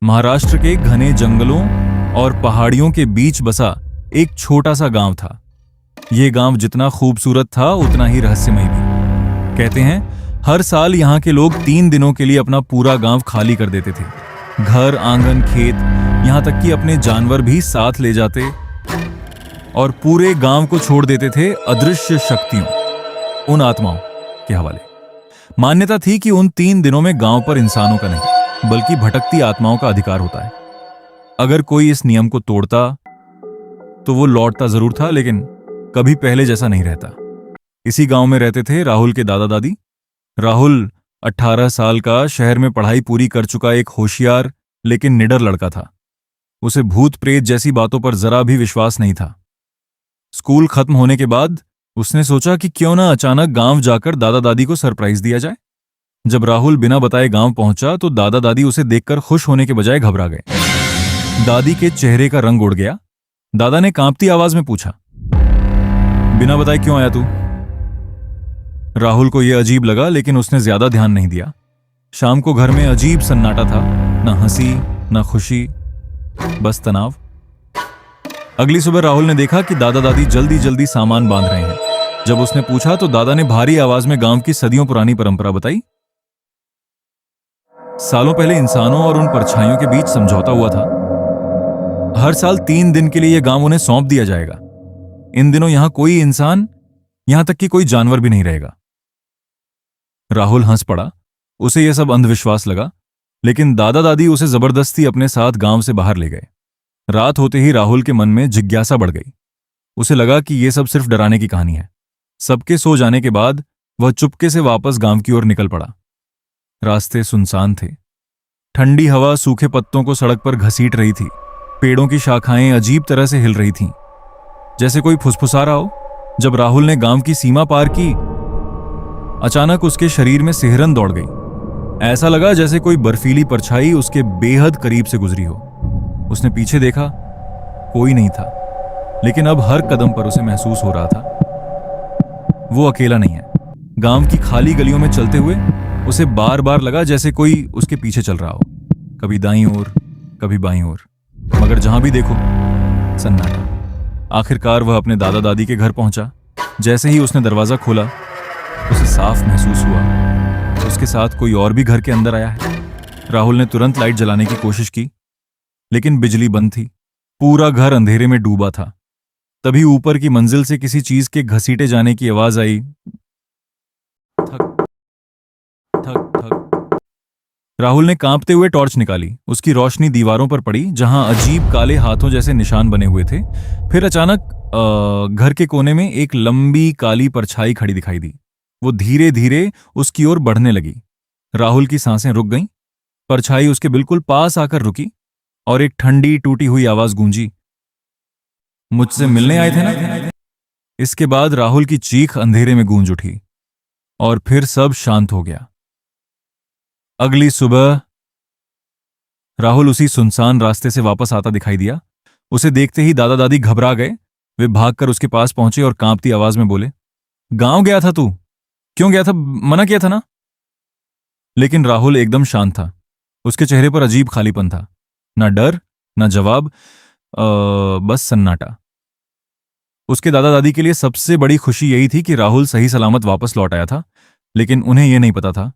महाराष्ट्र के घने जंगलों और पहाड़ियों के बीच बसा एक छोटा सा गांव था। यह गांव जितना खूबसूरत था उतना ही रहस्यमय भी। कहते हैं हर साल यहाँ के लोग 3 दिनों के लिए अपना पूरा गांव खाली कर देते थे। घर, आंगन, खेत, यहाँ तक कि अपने जानवर भी साथ ले जाते और पूरे गांव को छोड़ देते थे अदृश्य शक्तियों, उन आत्माओं के हवाले। मान्यता थी कि उन 3 दिनों में गांव पर इंसानों का नहीं बल्कि भटकती आत्माओं का अधिकार होता है। अगर कोई इस नियम को तोड़ता तो वो लौटता जरूर था, लेकिन कभी पहले जैसा नहीं रहता। इसी गांव में रहते थे राहुल के दादा दादी। राहुल 18 साल का, शहर में पढ़ाई पूरी कर चुका एक होशियार लेकिन निडर लड़का था। उसे भूत प्रेत जैसी बातों पर जरा भी विश्वास नहीं था। स्कूल खत्म होने के बाद उसने सोचा कि क्यों ना अचानक गांव जाकर दादा दादी को सरप्राइज दिया जाए। जब राहुल बिना बताए गांव पहुंचा तो दादा दादी उसे देखकर खुश होने के बजाय घबरा गए। दादी के चेहरे का रंग उड़ गया। दादा ने कांपती आवाज में पूछा, बिना बताए क्यों आया तू? राहुल को यह अजीब लगा, लेकिन उसने ज्यादा ध्यान नहीं दिया। शाम को घर में अजीब सन्नाटा था, ना हंसी ना खुशी, बस तनाव। अगली सुबह राहुल ने देखा कि दादा दादी जल्दी जल्दी सामान बांध रहे हैं। जब उसने पूछा तो दादा ने भारी आवाज में गांव की सदियों पुरानी परंपरा बताई। सालों पहले इंसानों और उन परछाइयों के बीच समझौता हुआ था। हर साल 3 दिन के लिए यह गांव उन्हें सौंप दिया जाएगा। इन दिनों यहां कोई इंसान, यहां तक कि कोई जानवर भी नहीं रहेगा। राहुल हंस पड़ा। उसे यह सब अंधविश्वास लगा, लेकिन दादा दादी उसे जबरदस्ती अपने साथ गांव से बाहर ले गए। रात होते ही राहुल के मन में जिज्ञासा बढ़ गई। उसे लगा कि यह सब सिर्फ डराने की कहानी है। सबके सो जाने के बाद वह चुपके से वापस गांव की ओर निकल पड़ा। रास्ते सुनसान थे। ठंडी हवा सूखे पत्तों को सड़क पर घसीट रही थी। पेड़ों की शाखाएं अजीब तरह से हिल रही थीं, जैसे कोई फुसफुसा रहा हो। जब राहुल ने गांव की सीमा पार की, अचानक उसके शरीर में सिहरन दौड़ गई। ऐसा लगा जैसे कोई बर्फीली परछाई उसके बेहद करीब से गुजरी हो। उसने पीछे देखा, कोई नहीं था, लेकिन अब हर कदम पर उसे महसूस हो रहा था वो अकेला नहीं है। गांव की खाली गलियों में चलते हुए उसे बार बार लगा जैसे कोई उसके पीछे चल रहा हो, कभी दाईं ओर कभी बाईं ओर, मगर जहां भी देखो सन्नाटा। आखिरकार वह अपने दादा दादी के घर पहुंचा। जैसे ही उसने दरवाजा खोला, उसे साफ महसूस हुआ उसके साथ कोई और भी घर के अंदर आया है। राहुल ने तुरंत लाइट जलाने की कोशिश की, लेकिन बिजली बंद थी। पूरा घर अंधेरे में डूबा था। तभी ऊपर की मंजिल से किसी चीज के घसीटे जाने की आवाज आई। थक थक थक। राहुल ने कांपते हुए टॉर्च निकाली। उसकी रोशनी दीवारों पर पड़ी, जहां अजीब काले हाथों जैसे निशान बने हुए थे। फिर अचानक घर के कोने में एक लंबी काली परछाई खड़ी दिखाई दी। वो धीरे धीरे उसकी ओर बढ़ने लगी। राहुल की सांसें रुक गईं। परछाई उसके बिल्कुल पास आकर रुकी और एक ठंडी टूटी हुई आवाज गूंजी, मुझसे मिलने आए थे ना? इसके बाद राहुल की चीख अंधेरे में गूंज उठी और फिर सब शांत हो गया। अगली सुबह राहुल उसी सुनसान रास्ते से वापस आता दिखाई दिया। उसे देखते ही दादा दादी घबरा गए। वे भागकर उसके पास पहुंचे और कांपती आवाज में बोले, गांव गया था तू? क्यों गया था? मना किया था ना? लेकिन राहुल एकदम शांत था। उसके चेहरे पर अजीब खालीपन था, ना डर ना जवाब, बस सन्नाटा। उसके दादा दादी के लिए सबसे बड़ी खुशी यही थी कि राहुल सही सलामत वापस लौट आया था, लेकिन उन्हें यह नहीं पता था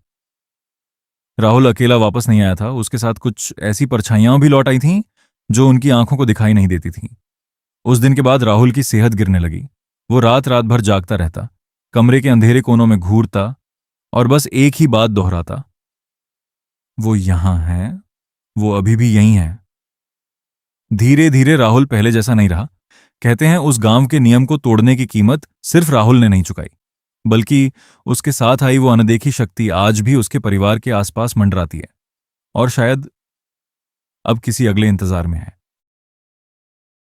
राहुल अकेला वापस नहीं आया था। उसके साथ कुछ ऐसी परछाइयां भी लौट आई थीं जो उनकी आंखों को दिखाई नहीं देती थीं। उस दिन के बाद राहुल की सेहत गिरने लगी। वो रात रात भर जागता रहता, कमरे के अंधेरे कोनों में घूरता और बस एक ही बात दोहराता, वो यहां है, वो अभी भी यहीं है। धीरे धीरे राहुल पहले जैसा नहीं रहा। कहते हैं उस गांव के नियम को तोड़ने की कीमत सिर्फ राहुल ने नहीं चुकाई, बल्कि उसके साथ आई वो अनदेखी शक्ति आज भी उसके परिवार के आसपास मंडराती है और शायद अब किसी अगले इंतजार में है।